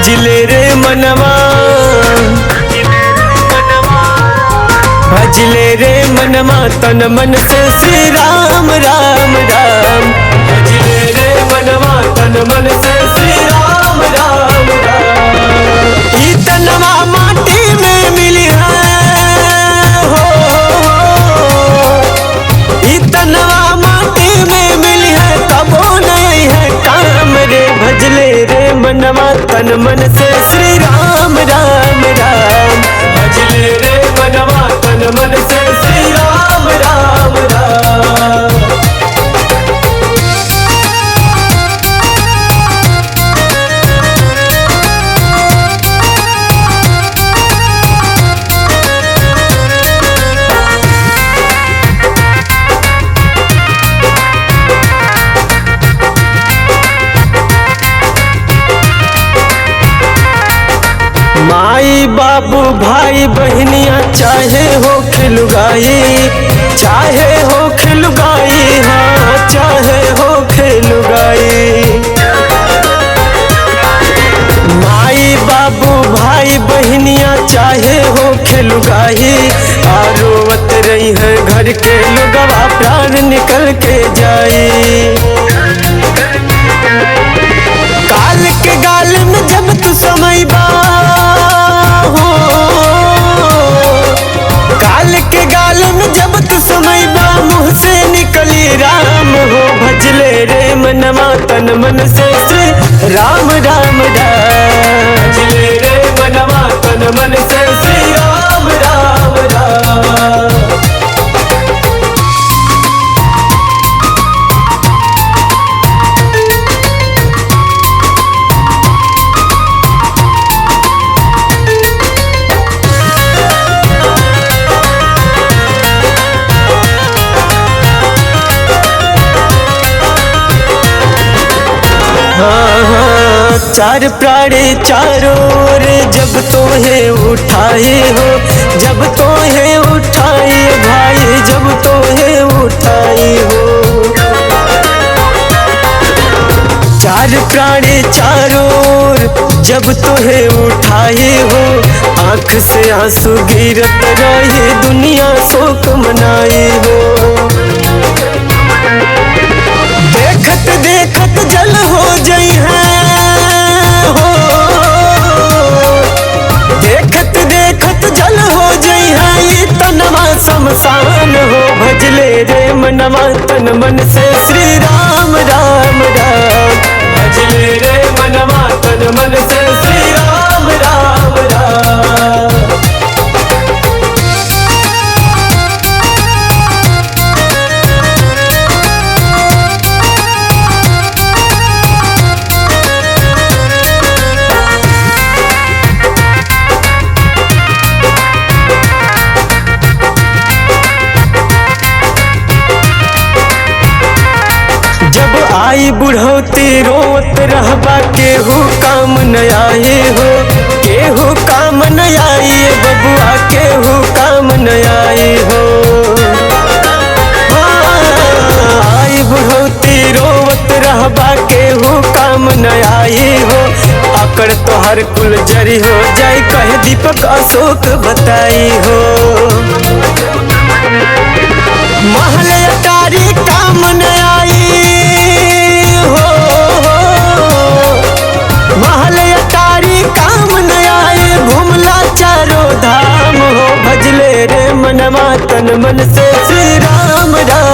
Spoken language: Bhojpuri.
भजले रे मनवा, भजले रे मनवा तन मन से श्री राम राम राम। भजले रे मनवा तन मन से श्री राम राम राम। ई तनवा माटी में मिली है हो, ई तनवा माटी में मिली है तबो नहीं है काम रे। भजले रे मनवा तन मन से श्री राम राम राम। भजले रे मनवा तन मन से श्री राम राम राम। माई बाबू भाई बहनिया चाहे हो खिलुगाई, चाहे हो खिलुगाई, हाँ चाहे हो खिलुगाई। माई बाबू भाई बहनिया चाहे हो खिलुगाई, आरोवत रही है घर के लोगवा प्राण निकल के जाई। काल के गाल में जब तू समय बा हो, काल के गाल में जब तू समय बा मुँह से निकली राम हो। भजले रे मनवा तन मन से श्री राम राम राम। भजले रे मनवा तन मन से श्री राम राम राम। चार प्राणी चारों ओर जब तो है उठाए हो, जब तो है उठाए भाई, जब तो है उठाए हो। चार प्राणी चारों ओर जब तो है उठाए हो, आँख से आंसू गिरत रहे दुनिया शोक मनाए हो। देखत देखत जल हो जाई है हो, देखत देखत जल हो जाई है ये तनवा शमशान हो। भजले रे मनवा तन मन से श्री राम राम राम। भजले रे मनवा तन मन से श्री राम राम राम। आई बुढ़ौती रोत रहबा केहू काम न आए हो, केहू काम न आई बबुआ केहू काम न आए हो। आई बुढ़ौती रोत रहबा केहू काम न आए हो, आकड़ तोहर कुल जरी हो जाई कहे दीपक अशोक बताई हो। महल अटारी काम न आई हो, महल अटारी काम न आए घुमला चारों धाम हो। भजले रे मनवा तन मन से श्री राम राम।